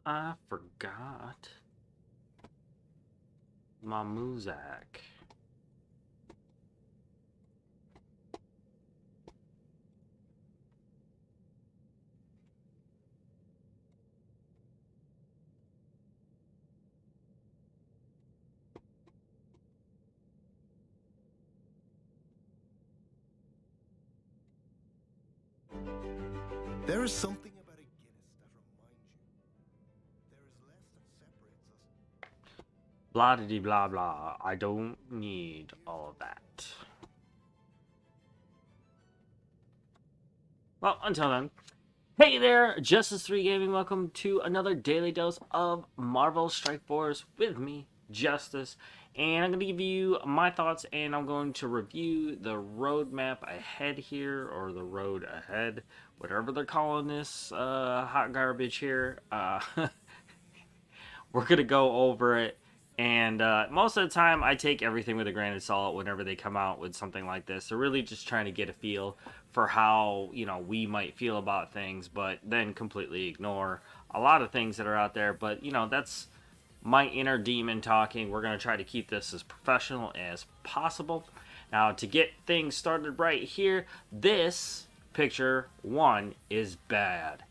I forgot my Muzak. There is something about a Guinness that reminds you there is less that separates us. Blah de blah blah. I don't need all of that. Well, until then. Hey there, Justice 3 Gaming. Welcome to another daily dose of Marvel Strike Force with me, Justice. And I'm going to give you my thoughts and I'm going to review the roadmap ahead here, or the road ahead, whatever they're calling this hot garbage here. We're going to go over it. And most of the time, I take everything with a grain of salt whenever they come out with something like this. They're really just trying to get a feel for how, we might feel about things, but then completely ignore a lot of things that are out there. But, that's my inner demon talking. We're going to try to keep this as professional as possible. Now, to get things started right here, this picture one is bad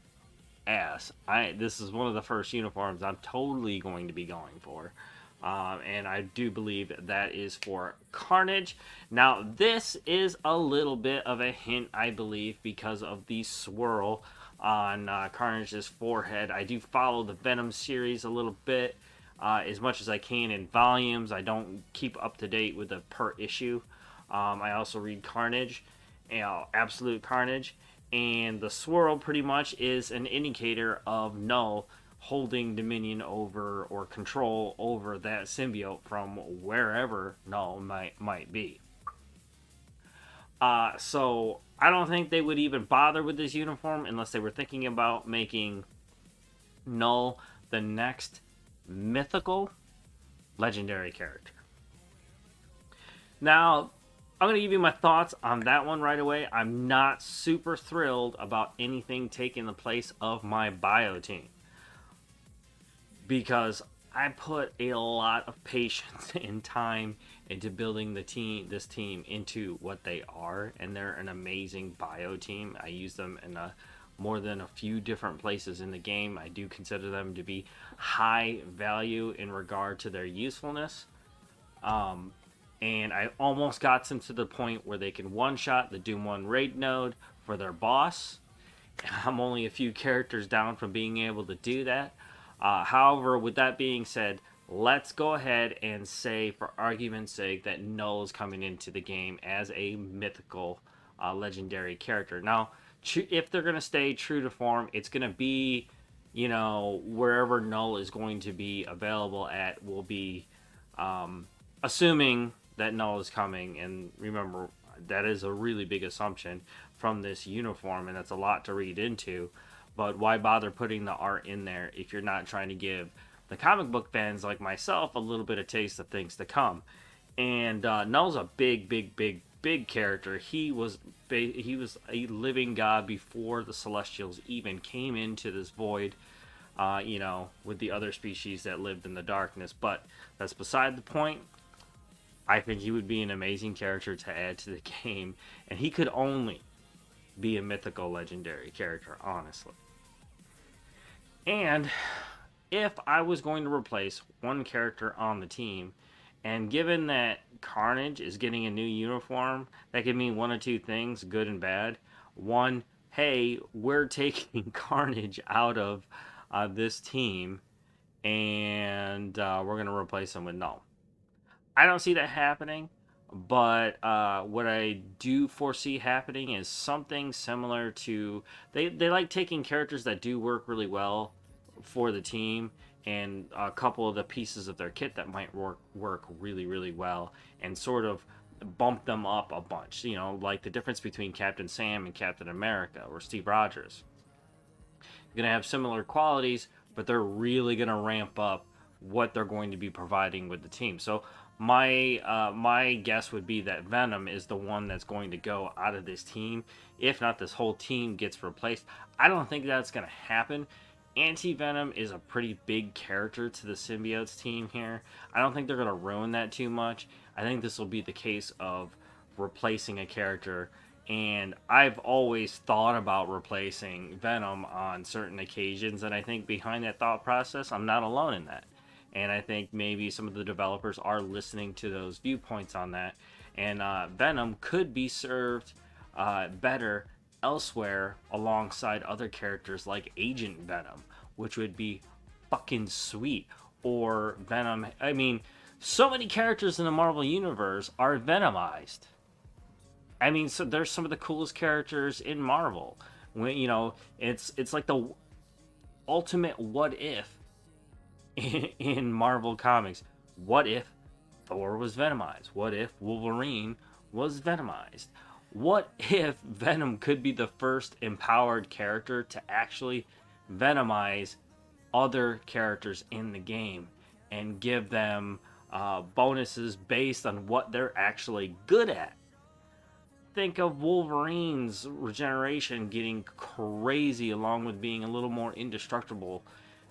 ass. This is one of the first uniforms I'm totally going to be going for. And I do believe that is for Carnage. Now, this is a little bit of a hint, I believe, because of the swirl on Carnage's forehead. I do follow the Venom series a little bit, as much as I can in volumes. I don't keep up to date with the per issue. I also read Carnage, Absolute Carnage, and the swirl pretty much is an indicator of Null holding dominion over or control over that symbiote from wherever Null might be. So I don't think they would even bother with this uniform unless they were thinking about making Null the next mythical legendary character. Now, I'm going to give you my thoughts on that one right away. I'm not super thrilled about anything taking the place of my bio team, because I put a lot of patience and time into building this team into what they are, and they're an amazing bio team. I use them in more than a few different places in the game. I do consider them to be high value in regard to their usefulness. And I almost got them to the point where they can one-shot the Doom 1 raid node for their boss. I'm only a few characters down from being able to do that. However, with that being said, let's go ahead and say, for argument's sake, that Null is coming into the game as a mythical legendary character. Now, if they're going to stay true to form, it's going to be, wherever Null is going to be available at will be, assuming that Null is coming. And remember, that is a really big assumption from this uniform, and that's a lot to read into. But why bother putting the art in there if you're not trying to give the comic book fans like myself a little bit of taste of things to come? And Null's a big character. He was a living god before the Celestials even came into this void, with the other species that lived in the darkness. But that's beside the point. I think he would be an amazing character to add to the game, and he could only be a mythical legendary character, honestly. And if I was going to replace one character on the team, and given that Carnage is getting a new uniform, that could mean one of two things, good and bad. One, hey, we're taking Carnage out of this team, and we're going to replace him with Null. I don't see that happening, but what I do foresee happening is something similar to... They like taking characters that do work really well for the team, and a couple of the pieces of their kit that might work really, really well, and sort of bump them up a bunch. Like the difference between Captain Sam and Captain America, or Steve Rogers. You're going to have similar qualities, but they're really going to ramp up what they're going to be providing with the team. So my guess would be that Venom is the one that's going to go out of this team. If not, this whole team gets replaced. I don't think that's going to happen. Anti-Venom is a pretty big character to the symbiotes team here. I don't think they're going to ruin that too much. I think this will be the case of replacing a character, and I've always thought about replacing Venom on certain occasions, and I think behind that thought process, I'm not alone in that. And I think maybe some of the developers are listening to those viewpoints on that, and Venom could be served better elsewhere alongside other characters like Agent Venom, which would be fucking sweet. Or Venom, I mean, so many characters in the Marvel Universe are Venomized. I mean, so there's some of the coolest characters in Marvel. When, you know, it's like the ultimate what if in Marvel Comics. What if Thor was Venomized? What if Wolverine was Venomized? What if Venom could be the first empowered character to actually Venomize other characters in the game and give them bonuses based on what they're actually good at? Think of Wolverine's regeneration getting crazy, along with being a little more indestructible,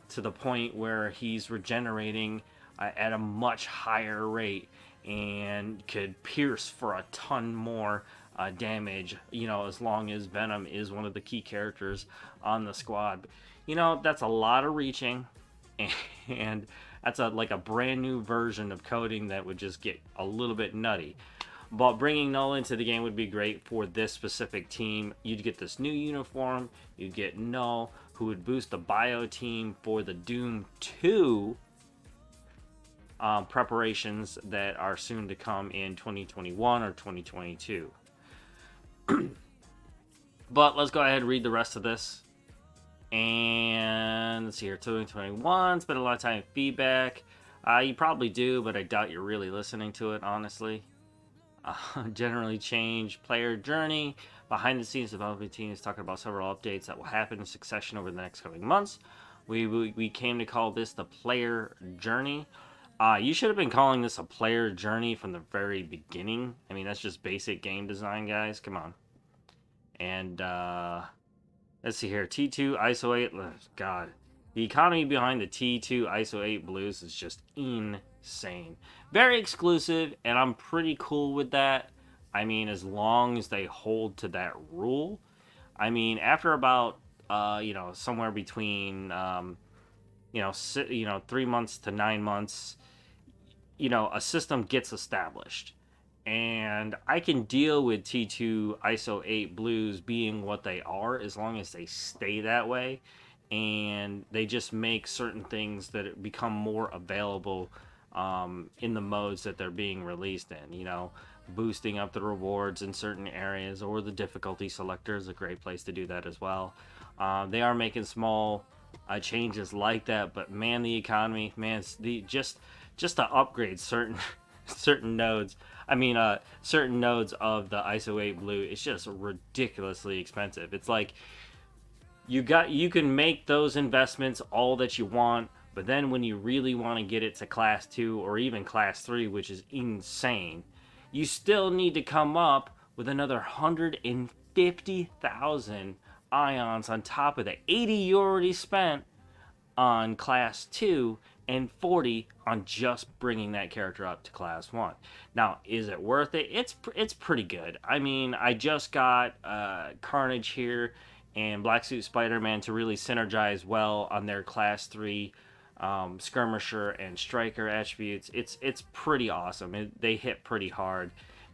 to the point where he's regenerating at a much higher rate and could pierce for a ton more damage, you know, as long as Venom is one of the key characters on the squad. You know, that's a lot of reaching, and that's like a brand new version of coding that would just get a little bit nutty. But bringing Null into the game would be great for this specific team. You'd get this new uniform, you'd get Null, who would boost the bio team for the Doom 2 preparations that are soon to come in 2021 or 2022. But let's go ahead and read the rest of this. And let's see here, 2021, spent a lot of time in feedback. You probably do, but I doubt you're really listening to it, honestly. Generally change player journey. Behind the scenes development team is talking about several updates that will happen in succession over the next coming months. We came to call this the player journey. You should have been calling this a player journey from the very beginning. I mean, that's just basic game design, guys. Come on. And let's see here. T2 ISO 8. God. The economy behind the T2 ISO 8 blues is just insane. Very exclusive, and I'm pretty cool with that. I mean, as long as they hold to that rule. I mean, after about, somewhere between, 3 months to 9 months, a system gets established. And I can deal with T2 ISO 8 blues being what they are as long as they stay that way. And they just make certain things that become more available in the modes that they're being released in. Boosting up the rewards in certain areas, or the difficulty selector is a great place to do that as well. They are making small changes like that, but man, the economy, man, just to upgrade certain nodes. I mean, certain nodes of the ISO 8 blue, it's just ridiculously expensive. It's like you can make those investments all that you want, but then when you really want to get it to class 2 or even class 3, which is insane, you still need to come up with another 150,000 ions on top of the 80 you already spent on class 2 and 40 on just bringing that character up to class 1. Now, is it worth it? It's pretty good. I mean, I just got Carnage here and Black Suit Spider-Man to really synergize well on their class 3 skirmisher and striker attributes. It's pretty awesome. They hit pretty hard,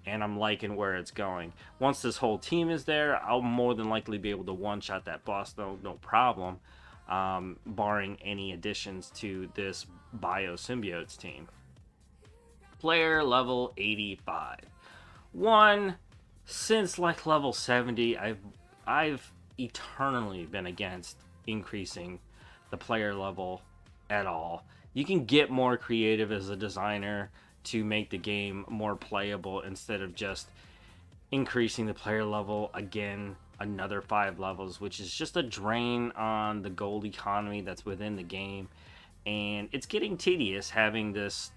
and I'm liking where it's going. Once this whole team is there, I'll more than likely be able to one-shot that boss, no problem, barring any additions to this Biosymbiotes team. Player level 85. Since like level 70, I've eternally been against increasing the player level at all. You can get more creative as a designer to make the game more playable instead of just increasing the player level again another 5 levels, which is just a drain on the gold economy that's within the game. And it's getting tedious having this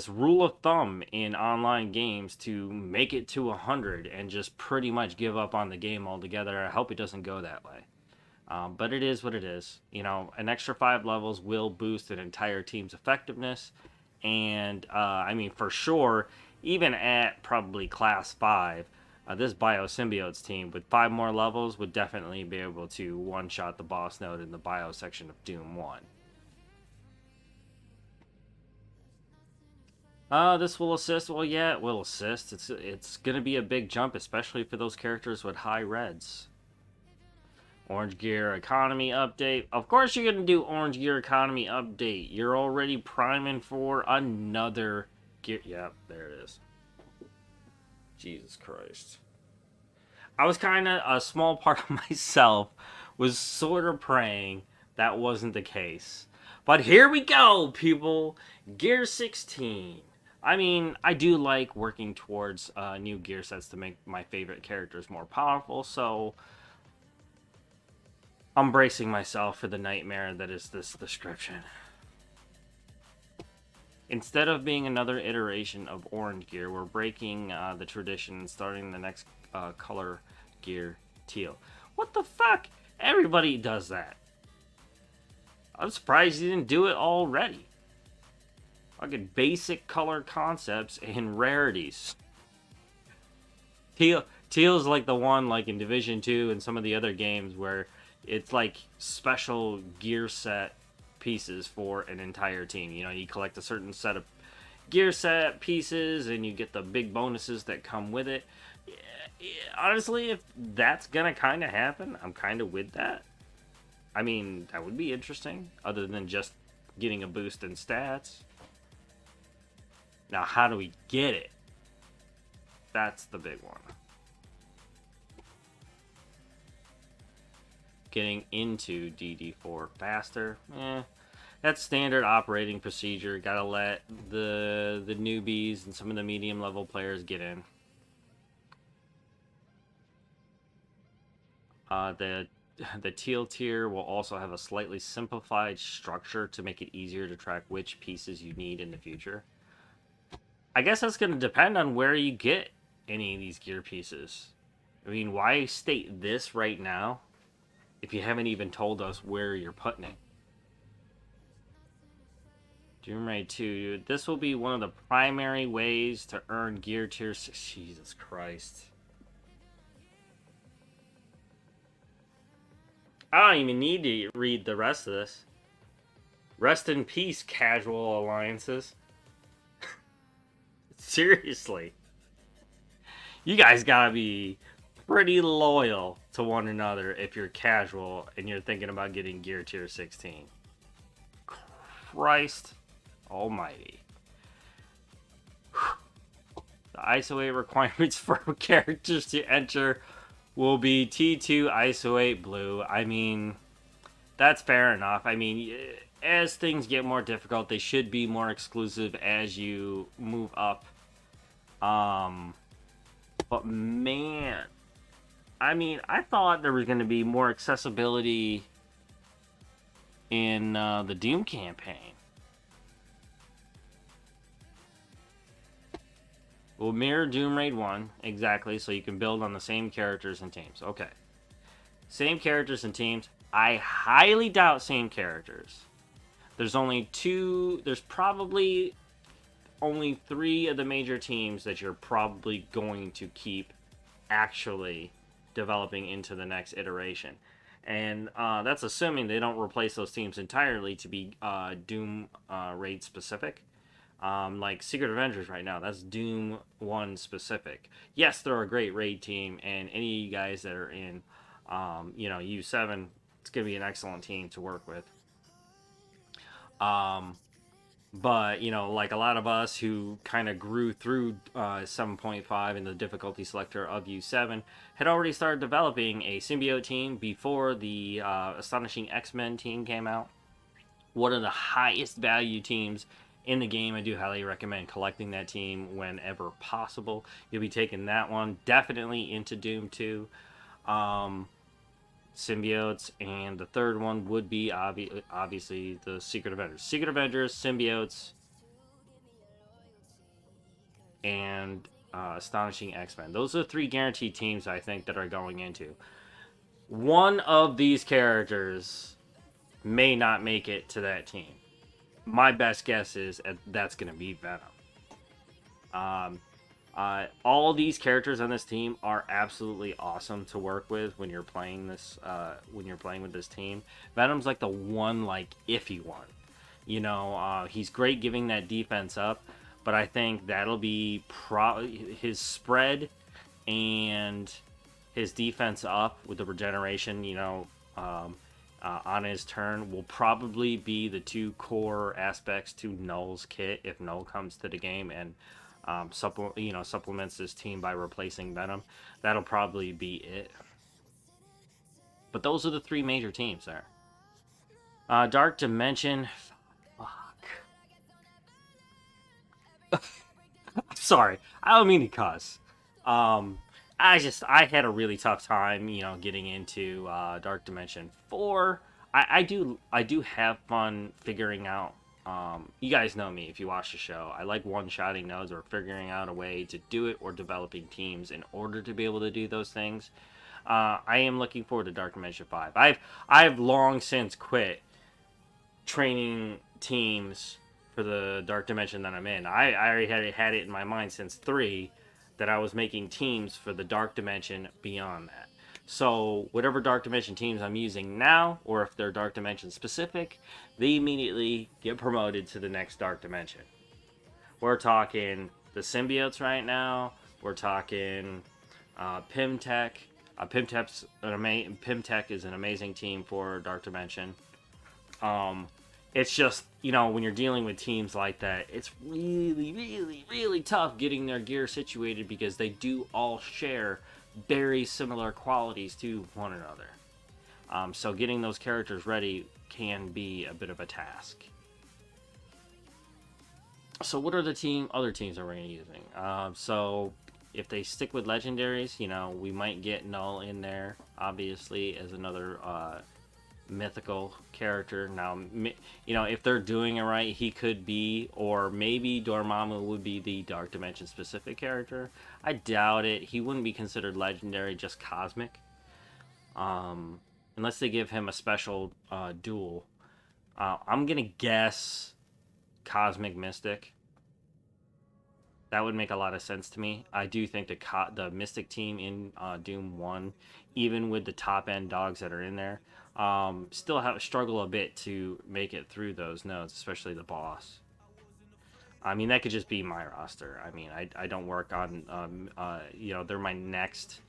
rule of thumb in online games to make it to 100 and just pretty much give up on the game altogether. I hope it doesn't go that way. But it is what it is. You know, an extra 5 levels will boost an entire team's effectiveness. And, I mean, for sure, even at probably class 5, this Biosymbiotes team with 5 more levels would definitely be able to one-shot the boss node in the Bio section of Doom 1. This will assist. Well, yeah, it will assist. It's gonna be a big jump, especially for those characters with high reds. Orange Gear Economy Update. Of course you're going to do Orange Gear Economy Update. You're already priming for another gear. Yep, there it is. Jesus Christ. I was kind of, a small part of myself was sort of praying that wasn't the case. But here we go, people. Gear 16. I mean, I do like working towards new gear sets to make my favorite characters more powerful, so I'm bracing myself for the nightmare that is this description. Instead of being another iteration of Orange Gear, we're breaking the tradition and starting the next color gear, Teal. What the fuck? Everybody does that. I'm surprised you didn't do it already. Fucking basic color concepts and rarities. Teal's like the one like in Division 2 and some of the other games where it's like special gear set pieces for an entire team. You know, you collect a certain set of gear set pieces and you get the big bonuses that come with it. Honestly, if that's gonna kind of happen, I'm kind of with that. I mean, that would be interesting, other than just getting a boost in stats. Now, how do we get it? That's the big one. Getting into DD4 faster, that's standard operating procedure. Gotta let the newbies and some of the medium level players get in. The teal tier will also have a slightly simplified structure to make it easier to track which pieces you need in the future. I guess that's going to depend on where you get any of these gear pieces. I mean, why state this right now if you haven't even told us where you're putting it? Doomraid 2. This will be one of the primary ways to earn gear tier 6. Jesus Christ. I don't even need to read the rest of this. Rest in peace, casual alliances. Seriously. You guys gotta be pretty loyal to one another if you're casual and you're thinking about getting gear tier 16. Christ almighty. The ISO 8 requirements for characters to enter will be T2 ISO 8 blue. I mean, that's fair enough. I mean, as things get more difficult, they should be more exclusive as you move up. But man, I mean, I thought there was going to be more accessibility in the Doom campaign. Will mirror Doom Raid 1, exactly, so you can build on the same characters and teams. Okay. Same characters and teams. I highly doubt same characters. There's probably only 3 of the major teams that you're probably going to keep actually developing into the next iteration. And that's assuming they don't replace those teams entirely to be Doom Raid specific. Like Secret Avengers right now, that's Doom 1 specific. Yes, they're a great raid team, and any of you guys that are in, U7, it's going to be an excellent team to work with. But, like a lot of us who kind of grew through 7.5 in the difficulty selector of U7, had already started developing a symbiote team before the Astonishing X-Men team came out. One of the highest value teams in the game. I do highly recommend collecting that team whenever possible. You'll be taking that one definitely into Doom 2. Symbiotes, and the third one would be obviously the Secret Avengers. Secret Avengers, Symbiotes, and Astonishing X-Men. Those are the 3 guaranteed teams I think that are going into. one of these characters may not make it to that team. My best guess is that's going to be Venom. All these characters on this team are absolutely awesome to work with when you're playing this. When you're playing with this team, Venom's like the one like iffy one. You know, he's great giving that defense up, but I think that'll be his spread and his defense up with the regeneration. You know, on his turn will probably be the two core aspects to Null's kit if Null comes to the game and supplements this team by replacing Venom. That'll probably be it. But those are the three major teams there. Dark Dimension. Fuck. Sorry, I don't mean to cuss. I had a really tough time, getting into Dark Dimension 4. I do have fun figuring out. You guys know me if you watch the show. I like one-shotting nodes or figuring out a way to do it or developing teams in order to be able to do those things. I am looking forward to Dark Dimension 5. I've long since quit training teams for the Dark Dimension that I'm in. I already had it in my mind since 3 that I was making teams for the Dark Dimension beyond that. So whatever Dark Dimension teams I'm using now, or if they're Dark Dimension specific, they immediately get promoted to the next Dark Dimension. We're talking the symbiotes right now. We're talking Pimtech. Pimtech is an amazing team for Dark Dimension. It's just, when you're dealing with teams like that, it's really, really, really tough getting their gear situated because they do all share very similar qualities to one another. So getting those characters ready can be a bit of a task. So what are the other teams that we're going to be using? So if they stick with legendaries, we might get Null in there, obviously, as another mythical character. Now, if they're doing it right, he could be, or maybe Dormammu would be the Dark Dimension specific character. I doubt it. He wouldn't be considered legendary, just cosmic. Unless they give him a special duel. I'm gonna guess Cosmic Mystic. That would make a lot of sense to me. I do think the Mystic team in Doom 1, even with the top end dogs that are in there, still struggle a bit to make it through those nodes, especially the boss. I mean, that could just be my roster. I mean, I don't work on, they're my next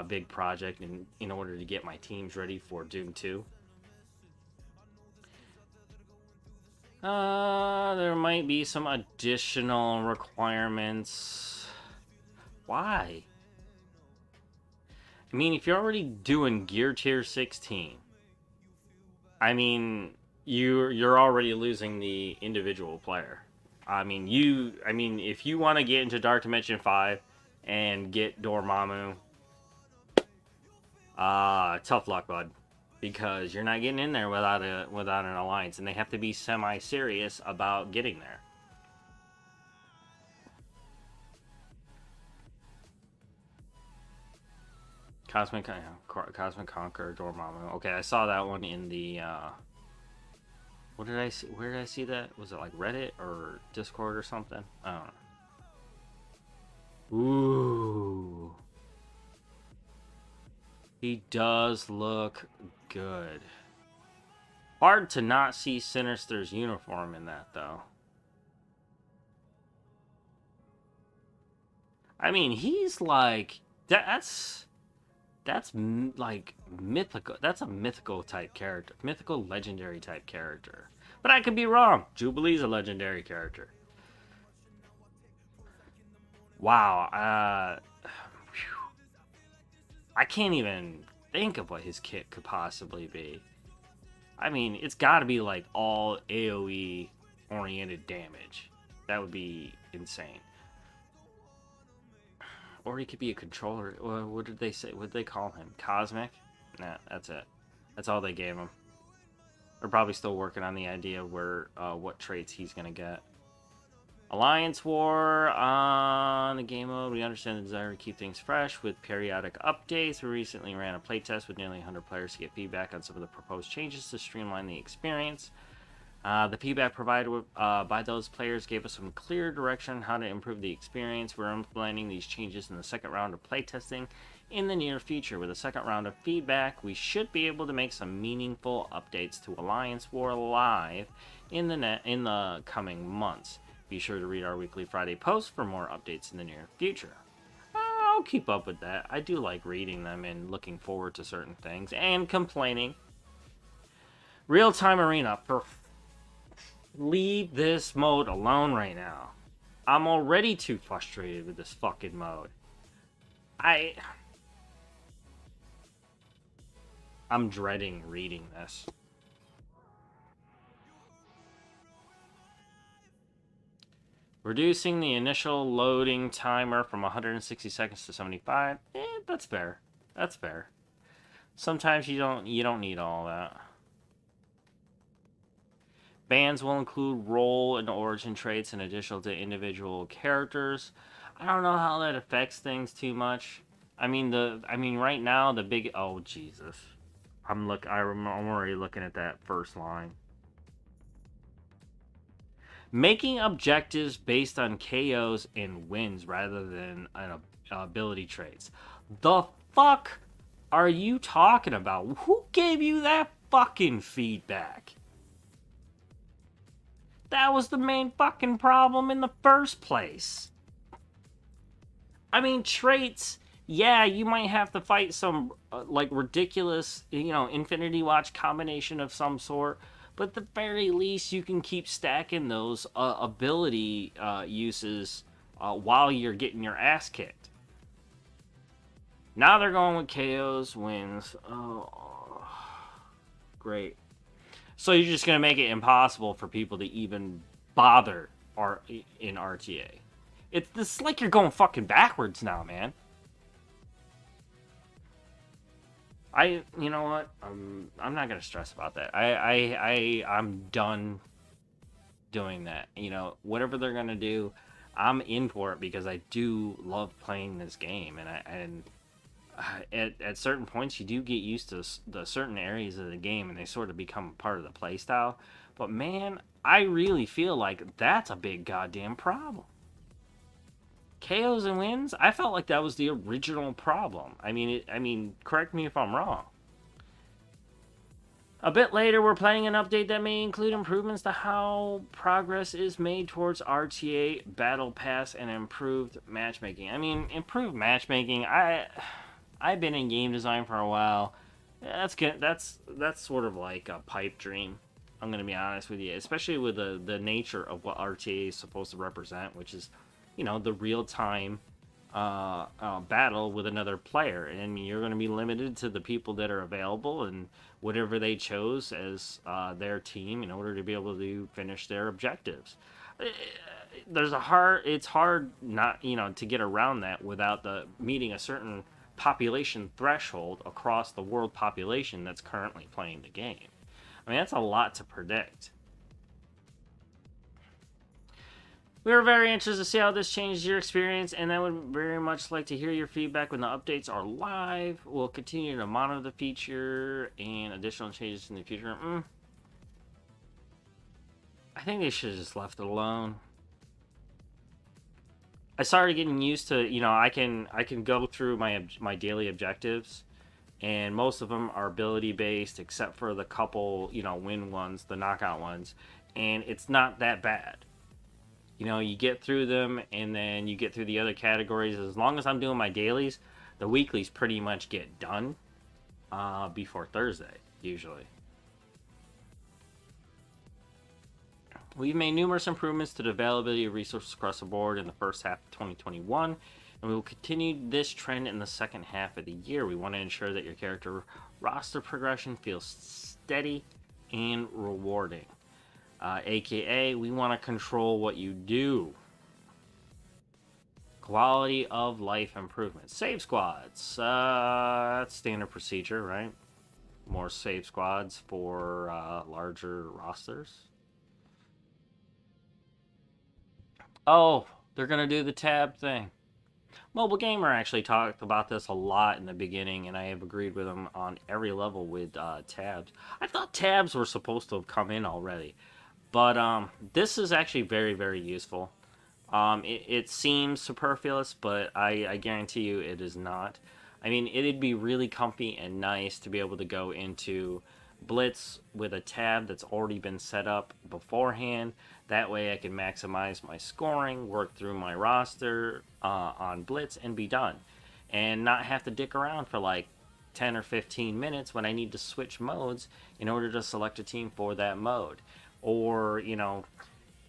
big project in order to get my teams ready for Doom 2. There might be some additional requirements. Why? I mean, if you're already doing Gear Tier 16, I mean, you're already losing the individual player. I mean, if you want to get into Dark Dimension 5 and get Dormammu, tough luck, bud. Because you're not getting in there without an alliance, and they have to be semi-serious about getting there. Cosmic Conqueror, Dormammu. Okay, I saw that one in the. What did I see? Where did I see that? Was it like Reddit or Discord or something? I don't know. Ooh. He does look good. Hard to not see Sinister's uniform in that, though. I mean, he's like... That's like mythical. That's a mythical type character. Mythical legendary type character. But I could be wrong. Jubilee's a legendary character. Wow. I can't even think of what his kit could possibly be. I mean, it's got to be like all AoE oriented damage. That would be insane. Or he could be a controller. What did they say? What did they call him? Cosmic? Nah, that's it. That's all they gave him. They're probably still working on the idea of what traits he's gonna get. Alliance War on the game mode. We understand the desire to keep things fresh with periodic updates. We recently ran a playtest with nearly 100 players to get feedback on some of the proposed changes to streamline the experience. The feedback provided by those players gave us some clear direction on how to improve the experience. We're implementing these changes in the second round of playtesting in the near future. With a second round of feedback, we should be able to make some meaningful updates to Alliance War Live in the coming months. Be sure to read our weekly Friday posts for more updates in the near future. I'll keep up with that. I do like reading them and looking forward to certain things and complaining. Real-time arena. Leave this mode alone right now. I'm already too frustrated with this fucking mode. I'm dreading reading this. Reducing the initial loading timer from 160 seconds to 75. That's fair. That's fair. Sometimes you don't need all that. Bans will include role and origin traits in addition to individual characters. I don't know how that affects things too much. I mean right now the big Jesus. I'm already looking at that first line. Making objectives based on KOs and wins rather than ability traits. The fuck are you talking about? Who gave you that fucking feedback? That was the main fucking problem in the first place. I mean, traits, yeah, you might have to fight some, like, ridiculous, Infinity Watch combination of some sort, but at the very least, you can keep stacking those ability uses while you're getting your ass kicked. Now they're going with KOs, wins. Oh, great. So you're just going to make it impossible for people to even bother in RTA. It's like you're going fucking backwards now, man. You know what? I'm not going to stress about that. I'm done doing that. Whatever they're going to do, I'm in for it because I do love playing this game. And at certain points you do get used to the certain areas of the game and they sort of become part of the playstyle, but man, I really feel like that's a big goddamn problem. KOs and wins, I felt like that was the original problem. I mean, correct me if I'm wrong. A bit later, we're planning an update that may include improvements to how progress is made towards RTA Battle Pass and improved matchmaking. I mean, improved matchmaking, I've been in game design for a while. That's good. That's sort of like a pipe dream. I'm gonna be honest with you, especially with the nature of what RTA is supposed to represent, which is, the real time battle with another player, and you're gonna be limited to the people that are available and whatever they chose as their team in order to be able to finish their objectives. It's hard not to get around that without meeting a certain population threshold across the world population that's currently playing the game. I mean, that's a lot to predict. We are very interested to see how this changes your experience, and I would very much like to hear your feedback when the updates are live. We'll continue to monitor the feature and additional changes in the future. I think they should have just left it alone. I started getting used to, I can go through my daily objectives, and most of them are ability based, except for the couple, win ones, the knockout ones, and it's not that bad. You get through them, and then you get through the other categories. As long as I'm doing my dailies, the weeklies pretty much get done before Thursday, usually. We've made numerous improvements to the availability of resources across the board in the first half of 2021, and we will continue this trend in the second half of the year. We want to ensure that your character roster progression feels steady and rewarding. AKA, we want to control what you do. Quality of life improvements. Save squads. That's standard procedure, right? More save squads for larger rosters. Oh, they're gonna do the tab thing. Mobile Gamer actually talked about this a lot in the beginning, and I have agreed with him on every level with tabs. I thought tabs were supposed to have come in already, but this is actually very, very useful. It seems superfluous, but I guarantee you it is not. I mean, it'd be really comfy and nice to be able to go into Blitz with a tab that's already been set up beforehand. That way I can maximize my scoring, work through my roster on Blitz, and be done. And not have to dick around for like 10 or 15 minutes when I need to switch modes in order to select a team for that mode. Or,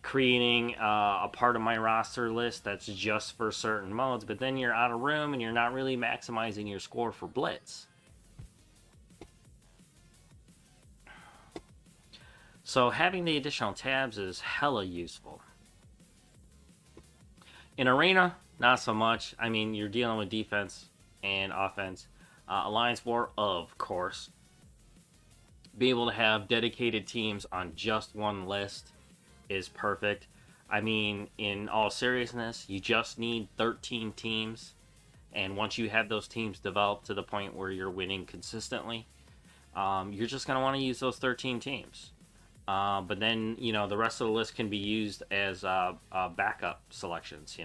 creating a part of my roster list that's just for certain modes, but then you're out of room and you're not really maximizing your score for Blitz. So having the additional tabs is hella useful. In Arena, not so much. I mean, you're dealing with defense and offense. Alliance War, of course. Be able to have dedicated teams on just one list is perfect. I mean, in all seriousness, you just need 13 teams, and once you have those teams developed to the point where you're winning consistently, you're just going to want to use those 13 teams. But then, the rest of the list can be used as backup selections,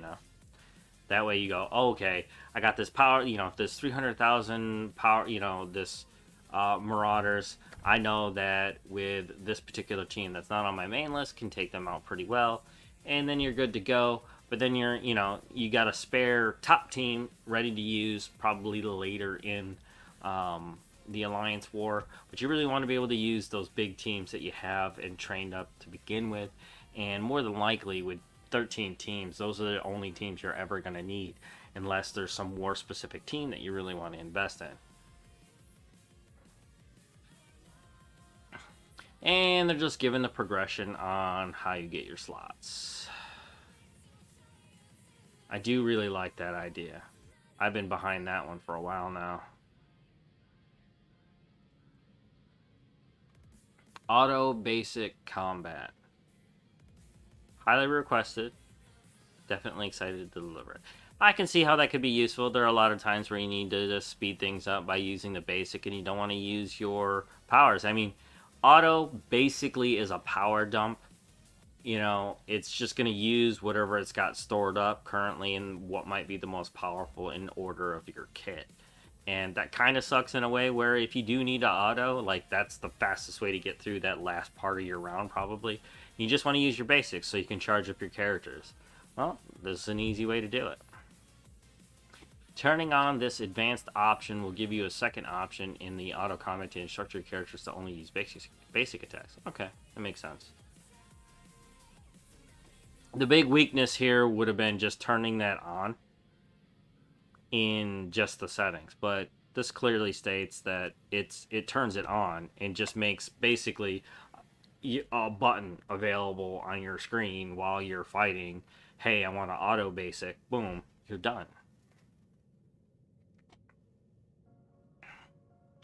That way you go, oh, okay, I got this power, this 300,000 power, this Marauders. I know that with this particular team that's not on my main list, can take them out pretty well. And then you're good to go. But then you got a spare top team ready to use probably later in the Alliance War. But you really want to be able to use those big teams that you have and trained up to begin with. And more than likely with 13 teams, those are the only teams you're ever going to need. Unless there's some war specific team that you really want to invest in. And they're just giving the progression on how you get your slots. I do really like that idea. I've been behind that one for a while now. Auto basic combat. Highly requested. Definitely excited to deliver it. I can see how that could be useful. There are a lot of times where you need to just speed things up by using the basic and you don't want to use your powers. I mean, auto basically is a power dump. It's just going to use whatever it's got stored up currently and what might be the most powerful in order of your kit. And that kind of sucks in a way where if you do need to auto, like that's the fastest way to get through that last part of your round probably. You just want to use your basics so you can charge up your characters. Well, this is an easy way to do it. Turning on this advanced option will give you a second option in the auto combat to instruct your characters to only use basic attacks. Okay, that makes sense. The big weakness here would have been just turning that on in just the settings, but this clearly states that it turns it on and just makes basically a button available on your screen while you're fighting. Hey, I want to auto basic. Boom, you're done.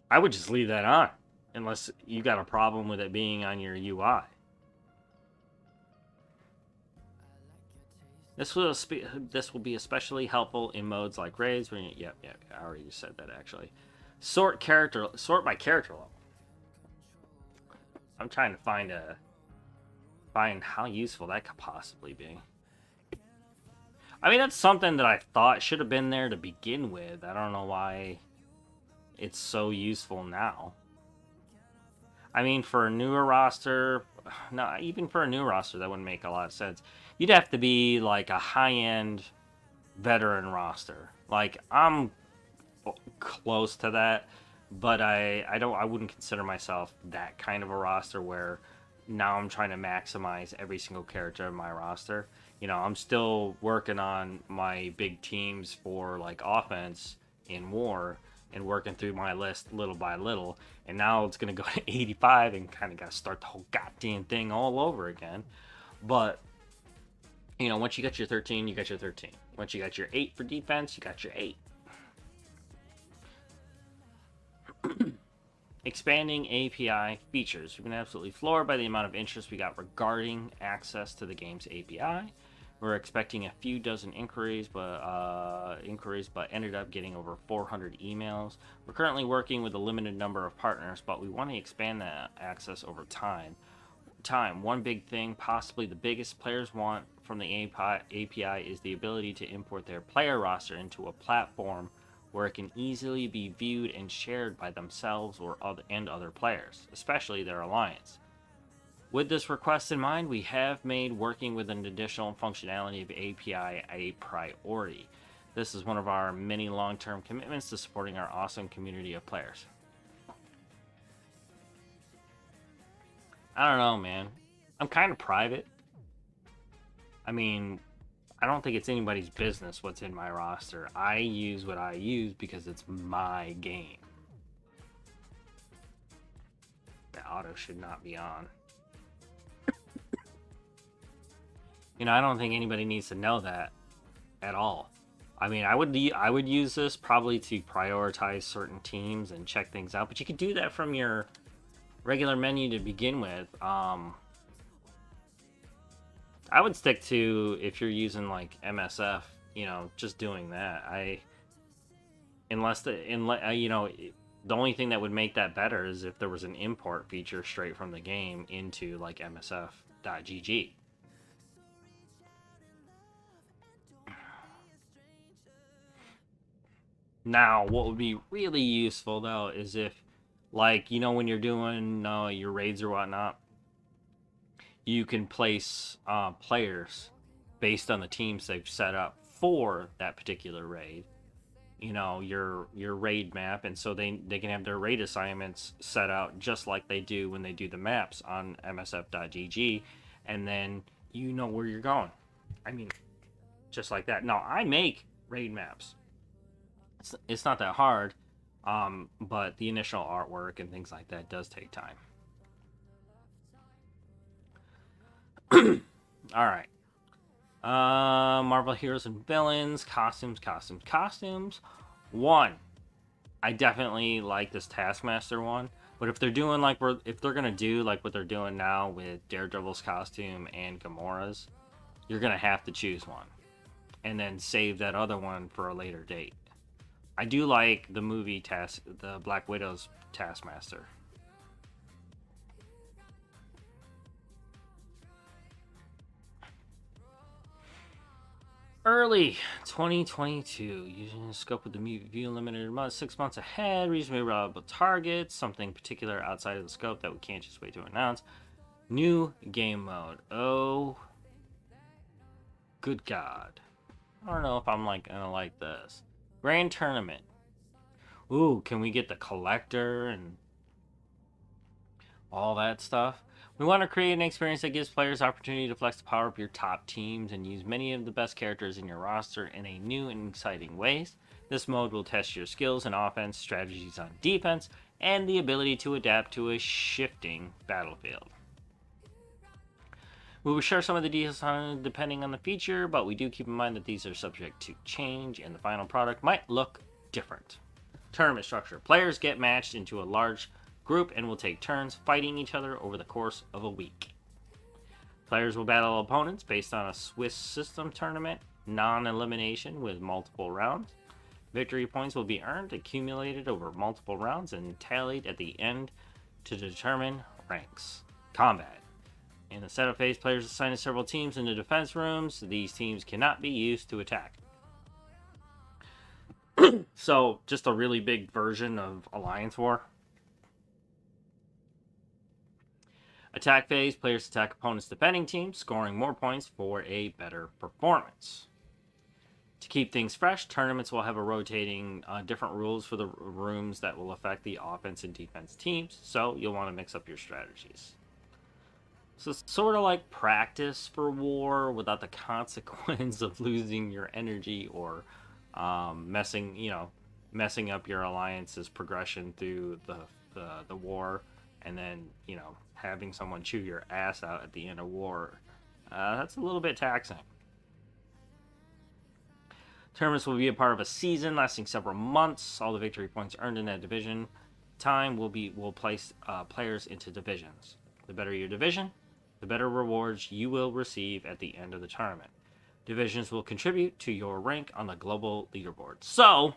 I would just leave that on, unless you got a problem with it being on your UI. This will be especially helpful in modes like raids. Where I already said that actually. Sort by character level. I'm trying to find how useful that could possibly be. I mean, that's something that I thought should have been there to begin with. I don't know why it's so useful now. I mean, for a newer roster, no, even for a new roster, that wouldn't make a lot of sense. You'd have to be like a high-end veteran roster. Like, I'm close to that, but I wouldn't consider myself that kind of a roster where now I'm trying to maximize every single character in my roster. I'm still working on my big teams for like offense in war and working through my list little by little. And now it's going to go to 85 and kind of got to start the whole goddamn thing all over again. But, once you got your 13, you got your 13. Once you got your 8 for defense, you got your 8. Expanding API features. We've been absolutely floored by the amount of interest we got regarding access to the game's API. We're expecting a few dozen inquiries, but ended up getting over 400 emails. We're currently working with a limited number of partners, but we want to expand that access over time. One big thing, possibly the biggest, players want from the API is the ability to import their player roster into a platform where it can easily be viewed and shared by themselves or other players, especially their alliance. With this request in mind, we have made working with an additional functionality of API a priority. This is one of our many long-term commitments to supporting our awesome community of players. I don't know, man. I'm kind of private. I mean, I don't think it's anybody's business what's in my roster. I use what I use because it's my game. The auto should not be on. You know, I don't think anybody needs to know that at all. I mean, I would use this probably to prioritize certain teams and check things out, but you could do that from your regular menu to begin with. I would stick to, if you're using like MSF, you know, just doing that. You know, the only thing that would make that better is if there was an import feature straight from the game into like MSF.gg. Now, what would be really useful though is if, like, you know, when you're doing your raids or whatnot, you can place players based on the teams they've set up for that particular raid. You know, your raid map, and so they can have their raid assignments set out just like they do when they do the maps on msf.gg, and then you know where you're going. I mean, just like that. Now, I make raid maps. It's not that hard, but the initial artwork and things like that does take time. All right. Marvel heroes and villains, costumes. One, I definitely like this Taskmaster one, but if they're doing like if they're gonna do like what they're doing now with Daredevil's costume and Gamora's, you're gonna have to choose one, and then save that other one for a later date. I do like the movie the Black Widow's Taskmaster. Early 2022, using the scope of the view limited 6 months ahead, reasonably reliable targets, something particular outside of the scope that we can't just wait to announce. New game mode. Oh, good God. I don't know if I'm gonna like this. Grand Tournament. Ooh, can we get the collector and all that stuff? We want to create an experience that gives players opportunity to flex the power of your top teams and use many of the best characters in your roster in a new and exciting ways. This mode will test your skills in offense, strategies on defense, and the ability to adapt to a shifting battlefield. We will share some of the details on depending on the feature, but we do keep in mind that these are subject to change and the final product might look different. Tournament structure. Players get matched into a large group and will take turns fighting each other over the course of a week. Players will battle opponents based on a Swiss system tournament, non-elimination with multiple rounds. Victory points will be earned, accumulated over multiple rounds, and tallied at the end to determine ranks. Combat. In the setup phase, players assign to several teams in the defense rooms. These teams cannot be used to attack. So, just a really big version of Alliance War. Attack phase, players attack opponents' defending teams, scoring more points for a better performance. To keep things fresh, tournaments will have a rotating different rules for the rooms that will affect the offense and defense teams, so you'll want to mix up your strategies. So it's sort of like practice for war without the consequence of losing your energy or messing up your alliance's progression through the war, and then, you know, having someone chew your ass out at the end of war. That's a little bit taxing. Tournaments will be a part of a season lasting several months. All the victory points earned in that division time will place players into divisions. The better your division, the better rewards you will receive at the end of the tournament. Divisions will contribute to your rank on the global leaderboard. So,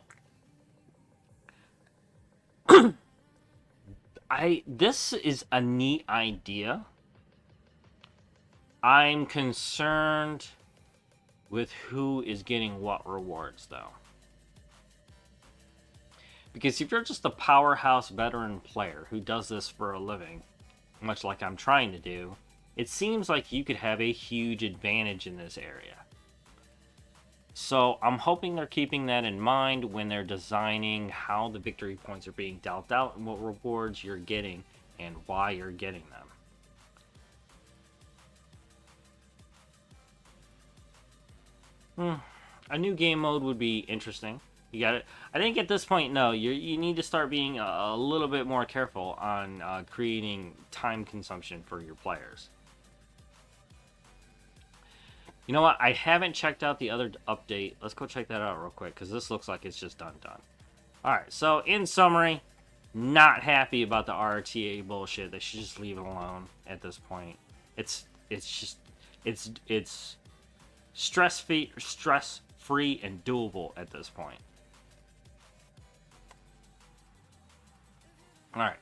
this is a neat idea. I'm concerned with who is getting what rewards, though. Because if you're just a powerhouse veteran player who does this for a living, much like I'm trying to do, it seems like you could have a huge advantage in this area. So I'm hoping they're keeping that in mind when they're designing how the victory points are being dealt out and what rewards you're getting and why you're getting them. A new game mode would be interesting. You got it. I think at this point, no, you need to start being a little bit more careful on creating time consumption for your players. You know what? I haven't checked out the other update. Let's go check that out real quick, because this looks like it's just done. Alright, so in summary, not happy about the RTA bullshit. They should just leave it alone at this point. It's stress-free and doable at this point. Alright.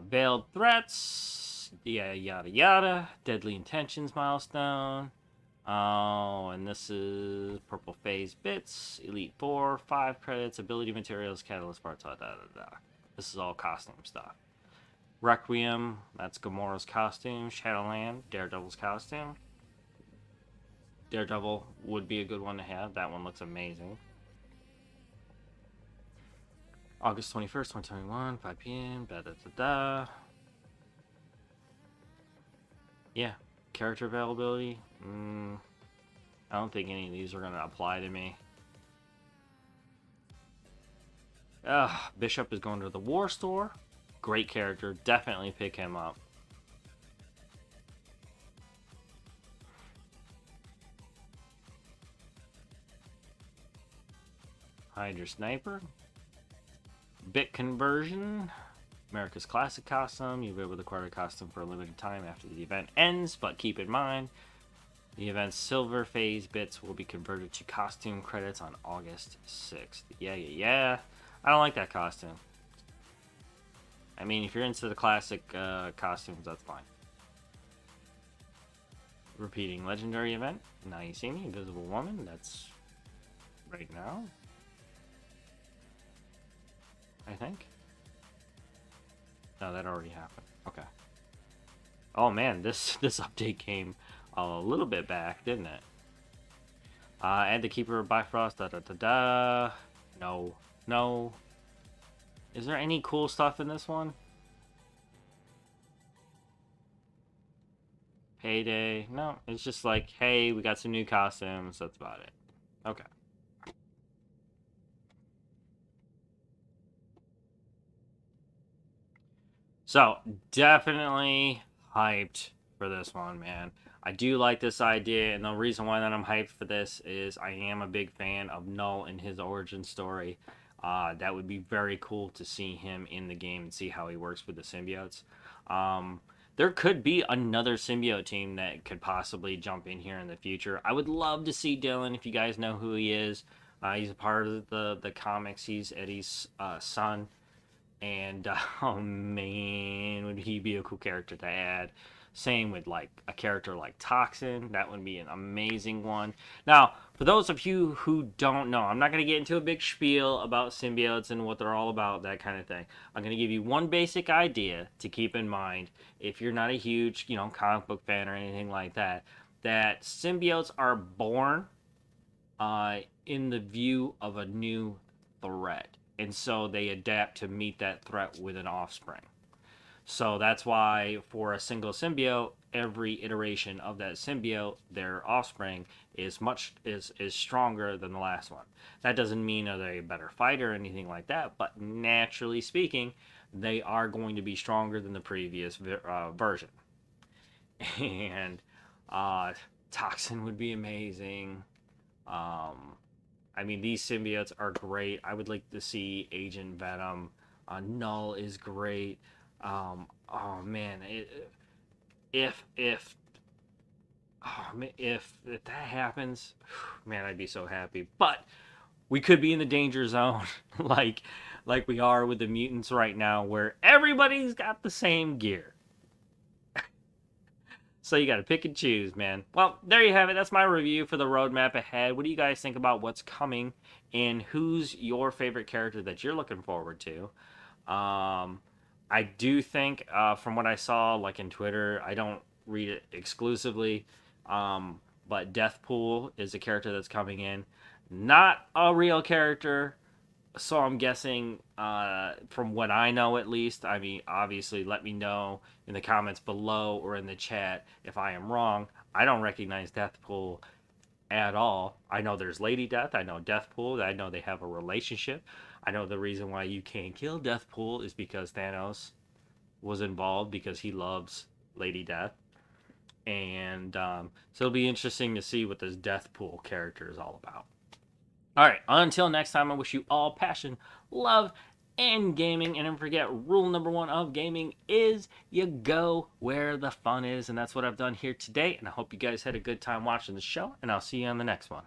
Veiled threats. Yeah, yada yada. Deadly intentions milestone. Oh, and this is purple phase bits. Elite 4, 5 credits. Ability materials, catalyst parts. This is all costume stuff. Requiem. That's Gamora's costume. Shadowland. Daredevil's costume. Daredevil would be a good one to have. That one looks amazing. August 21st, 2021, 5 p.m. Yeah, character availability. I don't think any of these are going to apply to me. Bishop is going to the War Store. Great character. Definitely pick him up. Hydra Sniper. Bit conversion. America's Classic costume. You'll be able to acquire a costume for a limited time after the event ends, but keep in mind, the event's silver phase bits will be converted to costume credits on August 6th. Yeah. I don't like that costume. I mean, if you're into the classic costumes, that's fine. Repeating legendary event. Now you see me, Invisible Woman. That's right now, I think. No, that already happened. Okay. Oh man, this update came a little bit back, didn't it? Add the Keeper of Bifrost. No. Is there any cool stuff in this one? Payday. No, it's just like, hey, we got some new costumes. That's about it. Okay. So, definitely hyped for this one, man. I do like this idea, and the reason why that I'm hyped for this is I am a big fan of Null and his origin story. That would be very cool to see him in the game and see how he works with the symbiotes. There could be another symbiote team that could possibly jump in here in the future. I would love to see Dylan, if you guys know who he is. He's a part of the comics. He's Eddie's son. And, oh man, would he be a cool character to add. Same with, like, a character like Toxin. That would be an amazing one. Now, for those of you who don't know, I'm not going to get into a big spiel about symbiotes and what they're all about, that kind of thing. I'm going to give you one basic idea to keep in mind if you're not a huge, comic book fan or anything like that, that symbiotes are born in the view of a new threat. And so they adapt to meet that threat with an offspring. So that's why for a single symbiote, every iteration of that symbiote, their offspring, is stronger than the last one. That doesn't mean they're a better fighter or anything like that, but naturally speaking, they are going to be stronger than the previous version. And Toxin would be amazing. I mean, these symbiotes are great. I would like to see Agent Venom. Null is great. Oh man, if Oh, man, if that happens, man, I'd be so happy. But we could be in the danger zone, like we are with the mutants right now, where everybody's got the same gear. So you got to pick and choose, man. Well, there you have it. That's my review for the roadmap ahead. What do you guys think about what's coming, and who's your favorite character that you're looking forward to? I do think, from what I saw, like in Twitter, I don't read it exclusively, but Deathpool is a character that's coming in. Not a real character, so I'm guessing, from what I know at least. I mean, obviously, let me know in the comments below or in the chat if I am wrong. I don't recognize Deathpool at all. I know there's Lady Death. I know Deathpool. I know they have a relationship. I know the reason why you can't kill Deathpool is because Thanos was involved because he loves Lady Death. And so it'll be interesting to see what this Deathpool character is all about. All right, until next time, I wish you all passion, love, and gaming. And don't forget, rule number one of gaming is you go where the fun is. And that's what I've done here today. And I hope you guys had a good time watching the show. And I'll see you on the next one.